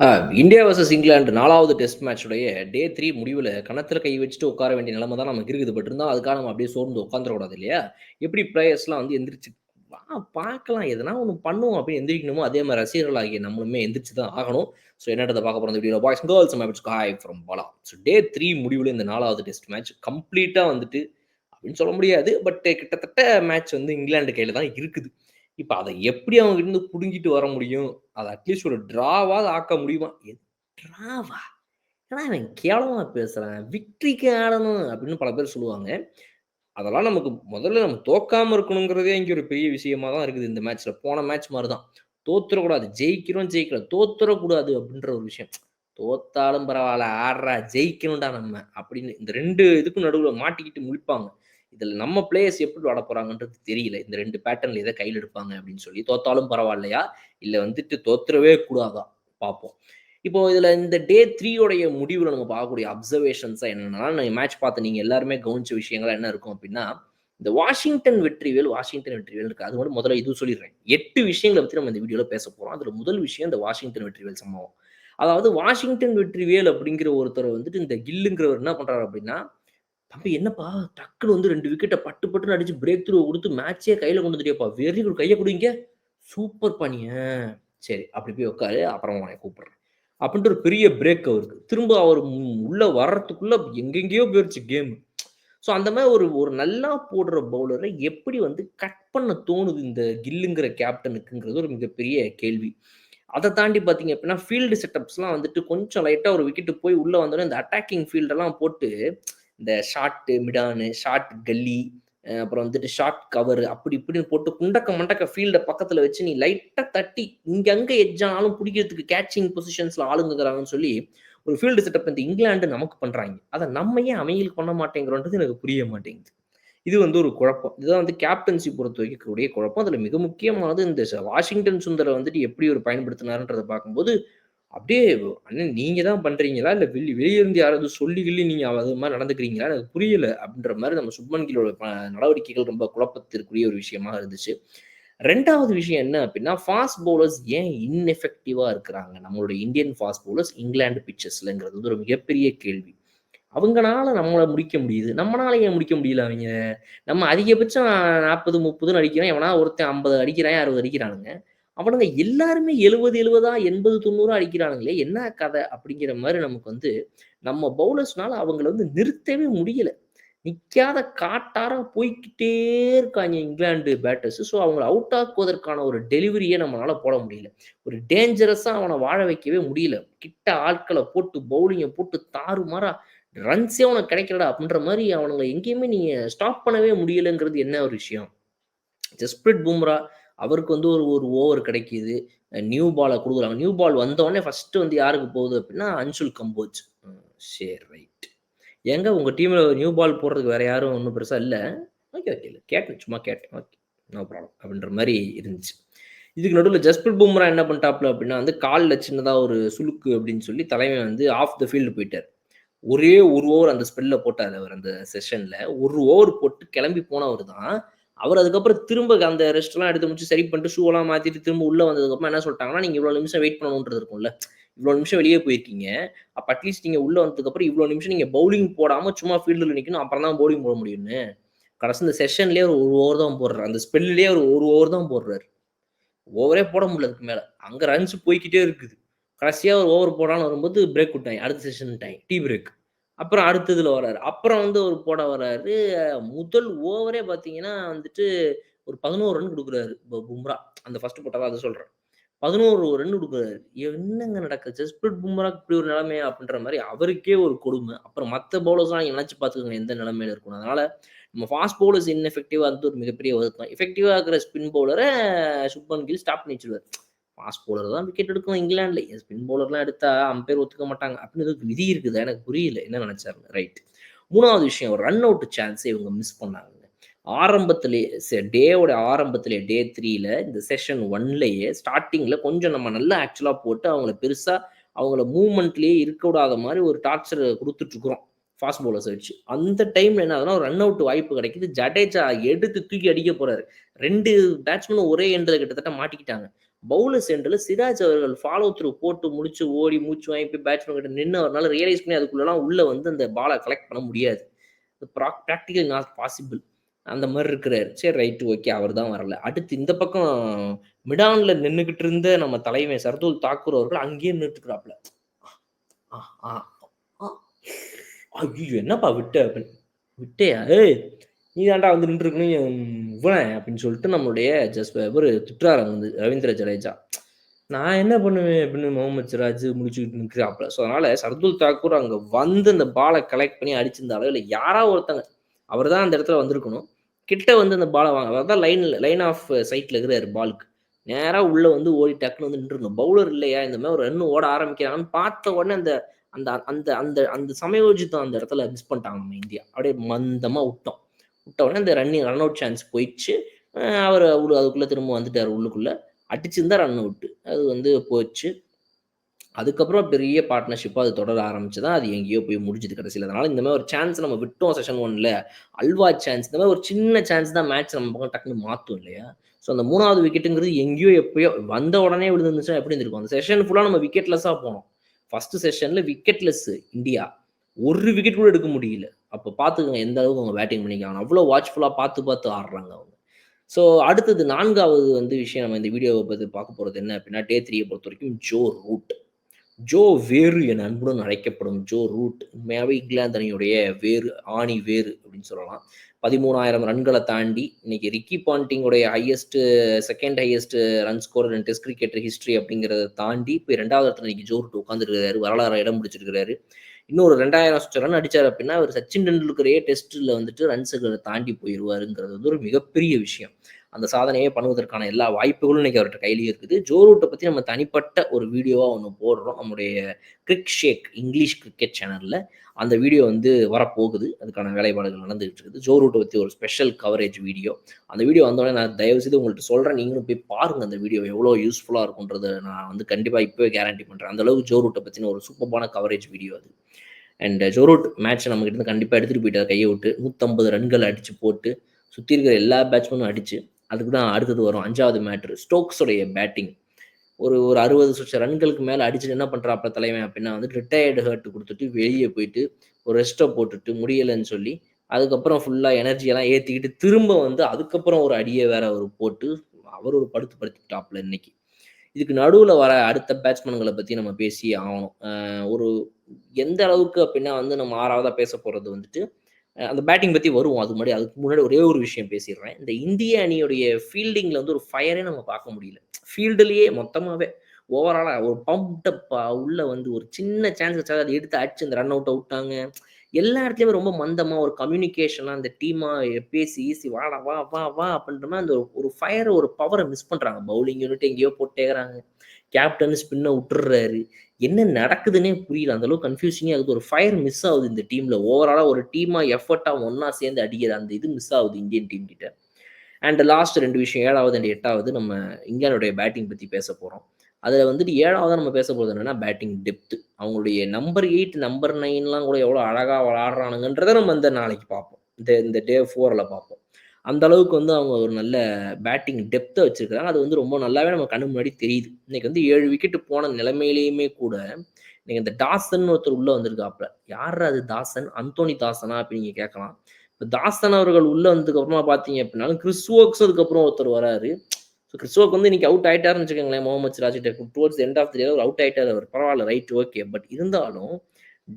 ஆ India versus England 4வது test மேட்சுடைய டே 3 முடிவுல கன்னத்துல கை வச்சுட்டு உட்கார வேண்டிய நிலைமை தான் நமக்கு இருக்குது. பட் இருந்தாலும் அதுக்காக நம்ம அப்படியே சோர்ந்து உட்காந்துறக்கூடாது இல்லையா? எப்படி பிளேயர்ஸ்லாம் வந்து எந்திரிச்சு வா பார்க்கலாம் எதனா ஒண்ணு பண்ணுவோம் அப்படின்னு எந்திரிக்கணுமோ, அதே மாரி ரசிகர்களாகிய நம்மளுமே எந்திரிச்சு தான் ஆகணும். ஸோ என்னன்றத பார்க்க போறோம் இந்த வீடியோல. பாய்ஸ் அண்ட் கேர்ள்ஸ் நம்ம hi from Bala. So day 3 முடிவுல இந்த 4வது டெஸ்ட் மேட்ச் கம்ப்ளீட்டா வந்துட்டு அப்படின்னு சொல்ல முடியாது. பட் கிட்டத்தட்ட மேட்ச் வந்து இங்கிலாந்து கையில தான் இருக்குது. இப்ப அத எப்படி அவங்க கிட்ட இருந்து புடுங்கிட்டு வர முடியும்? அத அட்லீஸ்ட் ஒரு டிராவாவது ஆக்க முடியுமா? டிராவா? என்னடா இவன் கேவலமா பேசுறான். விக்டரிக்கு ஆடணும் அப்படின்னு பல பேர் சொல்லுவாங்க. அதெல்லாம் நமக்கு முதல்ல நம்ம தோக்காம இருக்கணுங்கிறதே இங்க ஒரு பெரிய விஷயமா தான் இருக்குது இந்த மேட்ச்ல. போன மேட்ச் மாரி தான். தோத்துறக்கூடாது. ஜெயிக்கிறோம், ஜெயிக்கல. தோத்துறக்கூடாது அப்படின்ற ஒரு விஷயம். தோத்தாலும் பரவால்ல, ஆட்றா ஜெயிக்கணும்டா நம்ம அப்படின்னு இந்த 2 இதுக்கும் நடுவுல மாட்டிக்கிட்டு முழிப்பாங்க. இதுல நம்ம பிளேயர்ஸ் எப்படி விளையாடப் போறாங்கன்றது தெரியல. இந்த 2 பேட்டர்ன்ல எத கையில எடுப்பாங்க அப்படின்னு சொல்லி. தோத்தாலும் பரவால்லையா? இல்ல வந்துட்டு தோத்துறவே கூடாதா? பார்ப்போம். இப்போ இதுல இந்த டே 3 உடைய முடிவுல நம்ம பார்க்கக்கூடிய அப்சர்வேஷன்ஸா என்னன்னா, மேட்ச் பார்த்த நீங்க எல்லாருமே கவனிச்ச விஷயங்கள் என்ன இருக்கும் அப்டின்னா, இந்த வாஷிங்டன் வெற்றிவேல் இருக்கு. அது மட்டும் முதல்ல இது சொல்லிடுறேன். 8 விஷயங்கள பத்தி நம்ம இந்த வீடியோல பேசப் போறோம். அதுல முதல் விஷயம் இந்த வாஷிங்டன் வெற்றிவேல் சம்பவம். அதாவது வாஷிங்டன் வெற்றிவேல் அப்படிங்கிற ஒருத்தர் வந்துட்டு இந்த கில்லுங்கிறவர் என்ன பண்றாரு அப்டின்னா, "தம்பி என்னப்பா டக்குனு வந்து 2 விக்கெட்ட பட்டு பட்டுன்னு அடிச்சு பிரேக் த்ரூ குடுத்து மேட்ச்சே கையில கொண்டு வந்துட்டியேப்பா! வெரி குட் கைய குடு இங்க. சூப்பர்ப்பா நீ. சரி அப்படி போய் உட்காரு. அப்புறம் உன்னைய கூப்பிடுறேன்." அப்படின்ட்டு ஒரு பெரிய பிரேக் அவருக்கு. திரும்ப அவர் உள்ள வர்றதுக்குள்ள எங்கெங்கேயோ போயிருச்சு கேம். ஸோ அந்த மாரி ஒரு ஒரு நல்லா போடுற பவுலர எப்படி வந்து கட் பண்ண தோணுது இந்த கில்லுங்கிற கேப்டனுக்குங்கிறது ஒரு மிகப்பெரிய கேள்வி. அத தாண்டி பார்த்தீங்க அப்படின்னா, ஃபீல்டு செட்டப்ஸ்லாம் வந்துட்டு கொஞ்சம் லைட்டா ஒரு விக்கெட் போய் உள்ள வந்தோனே இந்த அட்டாக்கிங் ஃபீல்டெல்லாம் போட்டு இந்த ஷார்ட் மிட் ஆனு, ஷார்ட் கல்லி, அப்புறம் வந்துட்டு ஷார்ட் கவர் அப்படி இப்படின்னு போட்டு குண்டக்க மண்டக்க ஃபீல்ட பக்கத்துல வச்சு நீ லைட்டா தட்டி இங்க அங்க எட்ஜ் ஆனாலும் புடிக்கிறதுக்கு கேட்சிங் பொசிஷன்ஸ்ல ஆளுங்க இருக்கிறாங்கன்னு சொல்லி ஒரு ஃபீல்டு செட்டப் இந்த இங்கிலாந்து நமக்கு பண்றாய்ங்க. அத நம்ம ஏன் அவைங்களுக்கு பண்ண மாட்டேங்கிறோன்றது எனக்கு புரிய மாட்டேங்குது. இது வந்து ஒரு குழப்பம். இதுதான் வந்து கேப்டன்சி பொறுத்தவரைக்கும் இருக்கக்கூடிய குழப்பம். அதுல மிக முக்கியமானது இந்த வாஷிங்டன் சுந்தர வந்துட்டு எப்படி ஒரு பயன்படுத்தினாருன்றத பார்க்கும்போது, அப்படியே "அண்ணன் நீங்க தான் பண்றீங்களா? இல்ல வெளிய இருந்து யாராவது சொல்லி கிள்ளி நீங்க அது மாரி நடந்துக்கிறீங்களா? எனக்கு புரியல." அப்படின்ற மாரி நம்ம சுப்மன் கில்லோட நடவடிக்கைகள் ரொம்ப குழப்பத்திற்குரிய ஒரு விஷயமா இருந்துச்சு. 2வது விஷயம் என்ன அப்படின்னா, ஃபாஸ்ட் பவுலர்ஸ் ஏன் இன்எஃபெக்டிவா இருக்கிறாங்க? நம்மளுடைய இந்தியன் ஃபாஸ்ட் பவுலர்ஸ் இங்கிலாந்து பிட்சஸ்லங்கிறது வந்து ஒரு மிகப்பெரிய கேள்வி. அவங்கனால நம்மள முடிக்க முடியுது. நம்மனால ஏன் முடிக்க முடியல அவைங்க? நம்ம அதிகபட்சம் 40, 30ன்னு அடிக்கிறோம். எவனாவது ஒருத்தன் 50 அடிக்கிறான், 60 அடிக்கிறானுங்க. அவனுங்க எல்லாருமே 70, 70 80, 90 அடிக்கிறானுங்களே! என்ன கத? அப்படிங்கிற மாரி நமக்கு வந்து நம்ம பவுலர்ஸ்னால அவங்கள வந்து நிறுத்தவே முடியல. நிக்காத காட்டார போய்க்கிட்டே இருக்காய்ங்க இங்கிலாந்து பேட்டர்ஸ். ஸோ அவங்கள அவுட் ஆக்குவதற்கான ஒரு டெலிவரிய நம்மளால போட முடியல. ஒரு டேஞ்சரஸா அவன வாழ வைக்கவே முடியல. கிட்ட ஆட்கள போட்டு பவுலிங்க போட்டு தாறுமாறா ரன்ஸே உனக்கு கிடைக்கலடா அப்படின்ற மாரி அவனுங்கள எங்கேயுமே நீங்க ஸ்டாப் பண்ணவே முடியலங்கிறது என்ன ஒரு விஷயம்? ஜஸ்பிரிட் பும்ரா அவருக்கு வந்து ஒரு ஒரு ஓவர் கிடைக்குது. நியூ பால குடுக்குறாங்க. நியூ பால் வந்தோனே ஃபர்ஸ்ட் வந்து யாருக்கு போகுது அப்படின்னா, அன்சுல் கம்போஜ். சரி ரைட். ஏங்க உங்க டீம்ல நியூ பால் போடுறதுக்கு வேற யாரும் ஒண்ணும் பெருசா இல்ல. Okay, okay. இல்ல கேட்டேன். சும்மா கேட்டேன். ஓகே. No problem. அப்படின்ற மாரி இருந்துச்சு. இதுக்கு நடுவுல ஜஸ்பிரிட் பும்ரா என்ன பண்ணிட்டாப்ல அப்படின்னா வந்து கால்ல சின்னதா ஒரு சுளுக்கு அப்படின்னு சொல்லி தலைவன் வந்து ஆஃப் த ஃபீல்ட் போயிட்டாரு. ஒரே 1 ஓவர் அந்த ஸ்பெல்ல போட்டாரு அவரு அந்த செஷன்ல. 1 ஓவர் போட்டு கிளம்பி போனவரு தான். அவரு அதுக்கப்புறம் திரும்ப அந்த ரெஸ்ட்லாம் எடுத்து முடிச்சு சரி பண்ணிட்டு ஷூலாம் மாத்திட்டு திரும்ப உள்ள வந்ததுக்கப்புறம் என்ன சொல்ட்டாங்கன்னா, "நீங்க இவ்வளோ நிமிஷம் வெயிட் பண்ணணுன்றது இருக்கும்ல. இவ்வளோ நிமிஷம் வெளிய போயிருக்கீங்க. அப்ப அட்லீஸ்ட் நீங்க உள்ள வந்ததுக்கப்புறம் இவ்வளோ நிமிஷம் நீங்க பவுலிங் போடாம சும்மா ஃபீல்டுல நிக்கணும். அப்புறம் தான் பவுலிங் போட முடியும்னு." கடைசி இந்த செஷன்லயே ஒரு 1 ஓவர் தான் போடுறாரு. அந்த ஸ்பெல்லுலயே ஒரு 1 ஓவர் தான் போடுறாரு. ஓவரே போட முடியல அதுக்கு மேல. அங்க ரன்ஸ் போய்க்கிட்டே இருக்குது. கடைசியா ஒரு ஓவர் போடான்னு வரும்போது பிரேக் விட்டாய்ங்க. அடுத்த செஷன்ட்டாய்ங்க. Tea break. அப்புறம் அடுத்ததுல வராரு. அப்புறம் வந்து ஒரு போட வராரு. முதல் ஓவரே பார்த்தீங்கன்னா வந்துட்டு ஒரு 11 ரன் குடுக்குறாரு பும்ரா. அந்த ஃபர்ஸ்ட் போட்டார்ல அத சொல்றேன். 11 ரன் குடுக்குறாரு. என்னங்க நடக்குது? ஜஸ்பிரிட் பும்ராக்கு இப்படி ஒரு நிலைமையா? அப்படின்ற மாரி அவருக்கே ஒரு கொடும. அப்புறம் மத்த பவுலர்ஸ்லாம் நீங்க நெனச்சு பார்த்துக்கோங்க எந்த நிலைமையில இருக்கும்னு. அதனால நம்ம ஃபாஸ்ட் பவுலர்ஸ் இன்எஃபெக்டிவா இருந்தது ஒரு மிகப்பெரிய வருத்தம். எஃபெக்டிவா இருக்கிற ஸ்பின் பவுலர சுப்மன் கில் ஸ்டாப் பண்ணி வச்சுருவாரு. ஃபாஸ்ட் பவுலர் தான் விக்கெட் எடுக்கும் இங்கிலாந்துல. ஸ்பின் பவுலர்லாம் எடுத்தா அம்பயர் ஒத்துக்க மாட்டாங்க. அப்படின்னு எதுவும் விதி இருக்குதா? எனக்கு புரியல. என்ன நெனச்சாருன்னு. ரைட். 3வது விஷயம் ரன் அவுட் சான்ஸ இவங்க மிஸ் பண்ணாங்கங்க. ஆரம்பத்திலேயே டேவோட ஆரம்பத்திலேயே டே 3ல இந்த செஷன் 1லயே ஸ்டார்ட்டிங்ல கொஞ்சம் நம்ம நல்லா ஆக்சுவலா போட்டு அவங்கள பெருசா அவங்கள மூவ்மெண்ட்லயே இருக்க விடாத மாரி ஒரு டார்ச்சர் குடுத்துட்டு இருக்கிறோம். ஃபாஸ்ட் பவுலர்ஸ வச்சு. அந்த டைம்ல என்ன ஆகுதுன்னா, ஒரு ரன் அவுட் வாய்ப்பு கிடைக்குது. ஜடேஜா எடுத்து தூக்கி அடிக்க போறாரு. 2 பேட்ஸ்மேனும் ஒரே எண்ட்ல கிட்டத்தட்ட மாட்டிக்கிட்டாங்க. பவுலர்ஸ் எண்ட்ல சிராஜ் அவர்கள் ஃபாலோ த்ரூ போட்டு முடிச்சு ஓடி மூச்சு வாங்கி போய் பேட்ஸ்மேன் கிட்ட நின்று அவரால் ரியலைஸ் பண்ணி அதுக்குள்ளலாம் உள்ள வந்து அந்த பாலை கலெக்ட் பண்ண முடியாது. Practical not possible. அந்த மாதிரி இருக்கிறாரு. சரி ரைட்டு ஓகே அவர் தான் வரல. அடுத்து இந்த பக்கம் மிடான்ல நின்னுகிட்டு இருந்த நம்ம தலைவன் சர்துல் தாக்கூர் அவர்கள் அங்கேயே நின்றுட்டுருக்காப்ல. ஐயோ என்னப்பா விட்ட அப்படின்னு. விட்டையா ஏய் நீ தாண்டா வந்து நின்றுருக்கணும் இவனே அப்படின்னு சொல்லிட்டு நம்மளுடைய இவர் திட்டுறாரு வந்து ரவீந்திர ஜடேஜா. நான் என்ன பண்ணுவேன் அப்படின்னு முகமது சிராஜ் முடிச்சுக்கிட்டு நிற்கிறாப்ல. ஸோ அதனால சர்துல் தாக்கூர் அங்கே வந்து அந்த பாலை கலெக்ட் பண்ணி அடிச்சிருந்தாலும் இல்லை யாராவது ஒருத்தங்க அவர் தான் அந்த இடத்துல வந்திருக்கணும். கிட்ட வந்து அந்த பாலை வாங்க அவர் தான் லைன் ஆஃப் சைட்டில் இருக்கிறாரு பாலுக்கு. நேராக உள்ள வந்து ஓடி டக்குன்னு வந்து நின்றுருக்கணும். பவுலர் இல்லையா இந்த மாதிரி ஒரு ரன் ஓட ஆரம்பிக்கிறாங்கன்னு பார்த்த உடனே அந்த அந்த அந்த அந்த அந்த சமயோஜித்தம் அந்த இடத்துல மிஸ் பண்ணிட்டாங்க நம்ம இந்தியா. அப்படியே மந்தமாக விட்டோம். விட்ட உடனே அந்த ரன் அவுட் சான்ஸ் போயிடுச்சு. அவர் அதுக்குள்ளே திரும்ப வந்துட்டார் உள்ளுக்குள்ளே. அடிச்சிருந்தா ரன் அவுட்டு. அது வந்து போச்சு. அதுக்கப்புறம் பெரிய பார்ட்னர்ஷிப்பாக அது தொடர ஆரம்பிச்சு தான் அது எங்கேயோ போய் முடிஞ்சுது கடைசியில். அதனால் இந்த மாதிரி ஒரு சான்ஸ் நம்ம விட்டோம் செஷன் 1ல் அல்வா சான்ஸ். இந்த மாதிரி ஒரு சின்ன சான்ஸ் தான் மேட்ச் நம்ம பக்கம் டக்குன்னு மாற்றும் இல்லையா? ஸோ அந்த 3வது விக்கெட்டுங்கிறது எங்கேயோ எப்பயோ வந்த உடனே விழுந்துருந்துச்சுன்னா எப்படி இருந்திருக்கும்? அந்த செஷன் ஃபுல்லாக நம்ம விக்கெட்லெஸ்ஸாக போனோம். ஃபர்ஸ்ட் செஷனில் விக்கெட்லெஸ் இந்தியா. ஒரு விக்கெட் கூட எடுக்க முடியல. அப்போ பார்த்துக்கோங்க எந்த அளவுக்கு அவங்க பேட்டிங் பண்ணிக்காங்க. அவ்வளோ வாட்ச்ஃபுல்லாக பார்த்து ஆடுறாங்க அவங்க. ஸோ அடுத்தது 4வது வந்து விஷயம் நம்ம இந்த வீடியோவை பற்றி பார்க்க போகிறது என்ன அப்படின்னா, டே 3 பொறுத்த வரைக்கும் ஜோ ரூட். ஜோ வேறு என அன்புடன் அழைக்கப்படும் ஜோ ரூட் உண்மையாகவே இங்கிலாந்து அணியுடைய வேறு ஆணி வேறு அப்படின்னு சொல்லலாம். 13,000 ரன்களை தாண்டி இன்னைக்கு ரிக்கி பாண்டிங்குடைய second highest run score test cricket history அப்படிங்கிறத தாண்டி இப்போ 2வது இடத்துல இன்னைக்கு ஜோ ரூட் உட்காந்துருக்காரு. வரலாறு இடம் பிடிச்சிருக்கிறாரு. இன்னொரு 2000 ரன் அடிச்சார் அப்படின்னா அவர் சச்சின் டெண்டுல்கரையே டெஸ்ட்டில் வந்துட்டு ரன்ஸுகளை தாண்டி போயிடுவாருங்கிறது வந்து ஒரு மிகப்பெரிய விஷயம். அந்த சாதனையை பண்ணுவதற்கான எல்லா வாய்ப்புகளும் இன்னைக்கு அவர்கிட்ட கையிலேயே இருக்குது. ஜோ ரூட்டை பற்றி நம்ம தனிப்பட்ட ஒரு வீடியோவாக ஒன்று போடுறோம் நம்முடைய கிரிக் ஷேக் இங்கிலீஷ் கிரிக்கெட் சேனலில். அந்த வீடியோ வந்து வரப்போகுது. அதுக்கான வேலைப்பாடுகள் நடந்துகிட்டு இருக்குது. ஜோ ரூட்டை பற்றி ஒரு ஸ்பெஷல் கவரேஜ் வீடியோ. அந்த வீடியோ வந்தோடனே நான் தயவுசெய்து உங்கள்கிட்ட சொல்கிறேன், நீங்களும் போய் பாருங்கள் அந்த வீடியோ எவ்வளோ யூஸ்ஃபுல்லாக இருக்குன்றதை நான் வந்து கண்டிப்பாக இப்போவே கேரண்டி பண்ணுறேன். அந்தளவுக்கு ஜோ ரூட்டை பற்றின ஒரு சூப்பரான கவரேஜ் வீடியோ அது. அண்ட் ஜோ ரூட் மேட்ச்சை நம்மகிட்ட கண்டிப்பாக எடுத்துகிட்டு போயிட்டார் கையை விட்டு. 150 ரன்கள் அடித்து போட்டு சுற்றி இருக்கிற எல்லா பேட்ஸ்மேனும் அடிச்சு அதுக்கு தான் அடுத்தது வரும் 5வது மேட்ரு ஸ்டோக்ஸோடைய பேட்டிங். ஒரு 60 ரன்களுக்கு மேலே அடிச்சுட்டு என்ன பண்ணுறாப்ப தலைவன் அப்படின்னா வந்து ரிட்டையர்டு ஹர்ட் கொடுத்துட்டு வெளியே போயிட்டு ஒரு ரெஸ்ட்டை போட்டுட்டு முடியலைன்னு சொல்லி அதுக்கப்புறம் ஃபுல்லாக எனர்ஜியெல்லாம் ஏற்றிக்கிட்டு திரும்ப வந்து அதுக்கப்புறம் ஒரு அடியை வேற அவர் போட்டு அவர் ஒரு படுத்துட்டாப்ல இன்னைக்கு. இதுக்கு நடுவில் வர அடுத்த பேட்ஸ்மேன்களை பற்றி நம்ம பேசி ஆகணும். ஒரு எந்த அளவுக்கு அப்படின்னா வந்து நம்ம 6வதாக பேச போகிறது வந்துட்டு அந்த பேட்டிங் பற்றி வருவோம். அதுக்கு முன்னாடி ஒரே ஒரு விஷயம் பேசிடுறேன். இந்த இந்திய அணியுடைய ஃபீல்டிங்கில் வந்து ஒரு ஃபயரே நம்ம பார்க்க முடியல. ஃபீல்டுலேயே மொத்தமாகவே ஓவராலாக ஒரு பம்ப்டப்பா உள்ள வந்து ஒரு சின்ன சான்ஸ் வச்சா அதை எடுத்து அடிச்சு அந்த ரன் அவுட்டை விட்டாங்க. எல்லா இடத்துலையுமே ரொம்ப மந்தமாக ஒரு கம்யூனிகேஷனாக அந்த டீமாக பேசி ஈசி வாடா வா வா வா அப்படின்ற மாதிரி அந்த ஒரு ஃபயரை ஒரு பவரை மிஸ் பண்ணுறாங்க. பவுலிங் யூனிட் எங்கேயோ போட்டேங்கிறாங்க. கேப்டன் ஸ்பின்னை விட்டுறாரு. என்ன நடக்குதுன்னே புரியல. அந்த அளவுக்கு கன்ஃபியூசிங்காக இருக்குது. ஒரு ஃபயர் மிஸ் ஆகுது இந்த டீமில். ஓவராலாக ஒரு டீமாக எஃபர்ட்டாக ஒன்றா சேர்ந்து அடிக்கிற அந்த இது மிஸ் ஆகுது இந்தியன் டீம் கிட்ட. அண்ட் லாஸ்ட் 2 விஷயம் 7வது அண்ட் 8வது நம்ம இந்தியாவுடைய பேட்டிங் பற்றி பேச போகிறோம். அதில் வந்துட்டு 7வது நம்ம பேச போகிறது என்னென்னா பேட்டிங் டெப்த்து. அவங்களுடைய நம்பர் 8 நம்பர் 9லாம் கூட எவ்வளோ அழகாக விளாடுறானுங்கன்றதை நம்ம இந்த நாளைக்கு பார்ப்போம். இந்த டே 4ல் பார்ப்போம். அந்த அளவுக்கு வந்து அவங்க ஒரு நல்ல பேட்டிங் டெப்த்தை வச்சிருக்காங்க. அது வந்து ரொம்ப நல்லாவே நம்ம கண்ணு முன்னாடி தெரியுது. இன்னைக்கு வந்து 7 விக்கெட்டு போன நிலைமையிலையுமே கூட இன்னைக்கு இந்த தாசன் ஒருத்தர் உள்ள வந்திருக்காப்ல. யார் அது தாசன்? அந்தோனி தாசனா அப்படின்னு நீங்க கேட்கலாம். இப்போ தாசன் அவர்கள் உள்ள வந்ததுக்கு அப்புறமா பார்த்தீங்க அப்படின்னாலும் கிறிஸ் வோக்ஸ் அதுக்கப்புறம் ஒருத்தர் வராரு. ஸோ கிறிஸ் வோக் வந்து இன்னைக்கு அவுட் ஆயிட்டாருன்னு வச்சுக்கோங்களேன். Mohammed Siraj towards end of the day out ஆயிட்டார் அவர். பரவாயில்ல ரைட் ஓகே. பட் இருந்தாலும்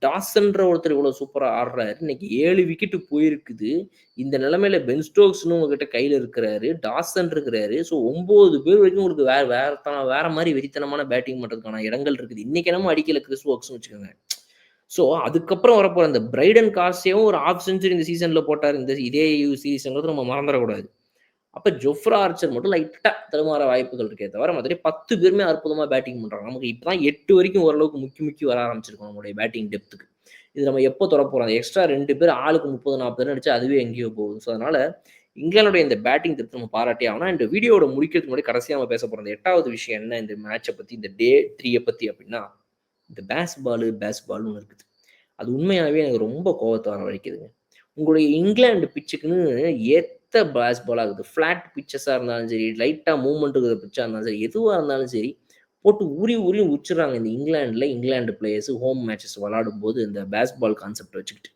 டாசன்ற ஒருத்தர் இவ்வளோ சூப்பராக ஆடுறாரு. இன்னைக்கு 7 விக்கெட்டு போயிருக்குது. இந்த நிலைமையில பென் ஸ்டோக்ஸ்னு உங்ககிட்ட கையில் இருக்கிறாரு. டாசன் இருக்கிறாரு. ஸோ 9 பேர் வரைக்கும் உங்களுக்கு வேற மாதிரி வெறித்தனமான பேட்டிங் பண்ணுறதுக்கான இடங்கள் இருக்குது. இன்னைக்கு என்னமோ அடிக்கல கிறிஸ் வோக்ஸ்னு வச்சுக்கோங்க. ஸோ அதுக்கப்புறம் வரப்போற அந்த பிரைடன் கார்சியாவும் ஒரு ஹாஃப் செஞ்சுரி இந்த சீசனில் போட்டார். இதே சீசன்றது நம்ம மறந்துடக்கூடாது. அப்போ ஜொஃப்ரா ஆர்ச்சர் மட்டும் லைட்டாக தடுமாற வாய்ப்புகள் இருக்கே தவிர மற்றபடி 10 பேருமே அற்புதமாக பேட்டிங் பண்ணுறாங்க. நமக்கு இப்போ தான் 8 வரைக்கும் ஓரளவுக்கு முக்கி வர ஆரம்பிச்சிருக்கோம் நம்மளுடைய பேட்டிங் டெப்த்துக்கு. இது நம்ம எப்போ தொட போகிறோம்? அந்த எக்ஸ்ட்ரா 2 பேர் ஆளுக்கு 30-40 அடிச்சா அதுவே எங்கேயோ போகுது. ஸோ அதனால் இங்கிலாந்துடைய இந்த பேட்டிங் டெப்த் நம்ம பாராட்டி ஆகணும். இந்த வீடியோட முடிக்கிறதுக்கு முன்னாடி கடைசியாக நம்ம பேச போகிறோம். இந்த 8வது விஷயம் என்ன இந்த மேட்சை பற்றி, இந்த டே 3 பற்றி அப்படின்னா இந்த பேஸ்பால்னு ஒன்று இருக்குது. அது உண்மையாகவே எனக்கு ரொம்ப கோபத்தை வரவழைக்குதுங்க. உங்களுடைய இங்கிலாந்து பிச்சுக்குன்னு பேஸ் பால் ஆகுது. ஃப்ளாட் பிட்சஸா இருந்தாலும் சரி, லைட்டா மூவ்மெண்ட் இருக்கிற பிட்சா இருந்தாலும் சரி, எதுவா இருந்தாலும் சரி, போட்டு உரி உரி உரிச்சுடுறாங்க இந்த இங்கிலாந்து பிளேயர்ஸ் ஹோம் மேட்சஸ் விளையாடும்போது இந்த பேஸ் பால் கான்செப்ட் வச்சுக்கிட்டு.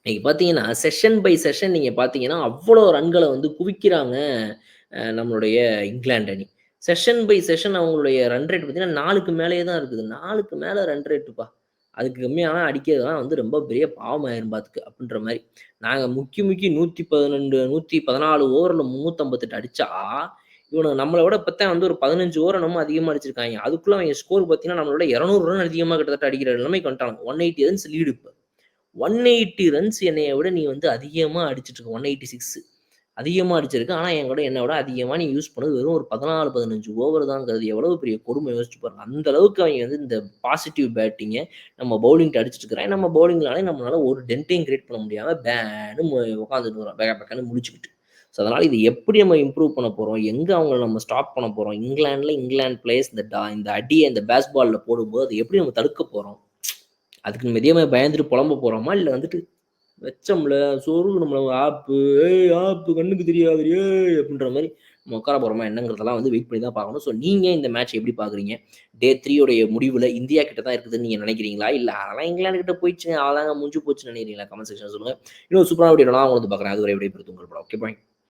நீங்க பார்த்தீங்கன்னா, செஷன் பை செஷன் நீங்க பார்த்தீங்கன்னா, அவ்வளோ ரன்கள வந்து குவிக்கிறாங்க நம்மளுடைய இங்கிலாந்து அணி. செஷன் பை செஷன் அவங்களுடைய ரன் ரேட் பார்த்தீங்கன்னா, 4க்கு மேலேயே தான் இருக்குது. 4க்கு மேல ரன் ரேட்டுப்பா. அதுக்கு கம்மியானா அடிக்கிறதெல்லாம் வந்து ரொம்ப பெரிய பாவமாயிரும் பார்த்துக்க அப்டின்ற மாரி. நாங்க முக்கி முக்கி 112, 114 ஓவர்ல 358 அடிச்சா, இவனுங்க நம்மள விட இப்பத்தான் வந்து ஒரு 15 ஓவர் என்னமோ அதிகமா அடிச்சிருக்காய்ங்க. அதுக்குள்ள அவைங்க ஸ்கோர் பார்த்தீங்கன்னா, நம்மள விட 200 ரன் அதிகமா கிட்டத்தட்ட அடிக்கிற நிலைமைக்கு வந்துட்டானுங்க. 180 ரன்ஸ் லீடு இப்ப. 180 ரன்ஸ் என்னைய விட நீ வந்து அதிகமா அடிச்சிட்டு இருக்க. 186 அதிகமா அடிச்சிருக்க. ஆனா என்ன விட அதிகமா நீ யூஸ் பண்ணது வெறும் ஒரு 14, 15 ஓவர் தாங்கிறது எவ்வளவு பெரிய கொடுமை யோசிச்சு பாருங்க. அந்த அளவுக்கு அவைங்க வந்து இந்த பாசிட்டிவ் பேட்டிங்க நம்ம பவுலிங்ட்ட அடிச்சிட்டு இருக்கிறான். நம்ம பவுலிங்னாலே நம்மளால ஒரு டென்ட்டையும் கிரியேட் பண்ண முடியாம பேன்னு உட்காந்துட்டு இருக்கிறோம். பேக்க பேக்கன்னு முழிச்சுக்கிட்டு. ஸோ அதனால இது எப்படி நம்ம இம்ப்ரூவ் பண்ண போறோம்? எங்க அவங்கள நம்ம ஸ்டாப் பண்ண போறோம்? இங்கிலாந்து பிளேயர்ஸ் இந்த அடிய இந்த பேஸ் பால்ல போடும்போது, அத எப்படி நம்ம தடுக்க போறோம்? அதுக்கு மிதியாம பயந்துட்டு புலம்ப போறோமா? இல்ல வந்துட்டு வச்சோம்ல சொருகணும்ல ஆப்பு, "ஏய் ஆப்பு கண்ணுக்கு தெரியாது ஏய்" அப்படின்ற மாரி நம்ம உட்கார போறோமா என்னங்கிறதெல்லாம் வந்து வெயிட் பண்ணி தான் பார்க்கணும். ஸோ நீங்க இந்த மேட்ச் எப்படி பார்க்குறீங்க? டே 3 உடைய முடிவுல இந்தியா கிட்ட தான் இருக்குதுன்னு நீங்க நினைக்கிறீங்களா? இல்ல அதெல்லாம் இங்கிலாந்து கிட்ட போயிடுச்சுங்க. அவ்வளதாங்க முடிஞ்சு போச்சுன்னு நினைக்கிறீங்களா? கமெண்ட் செக்ஷன்ல சொல்லுங்க. இன்னும் சூப்பரான வீடியோல நான் உங்கள வந்து பார்க்குறேன். அதுவரை விடைபெறுவது உங்கள் படம். Okay bye.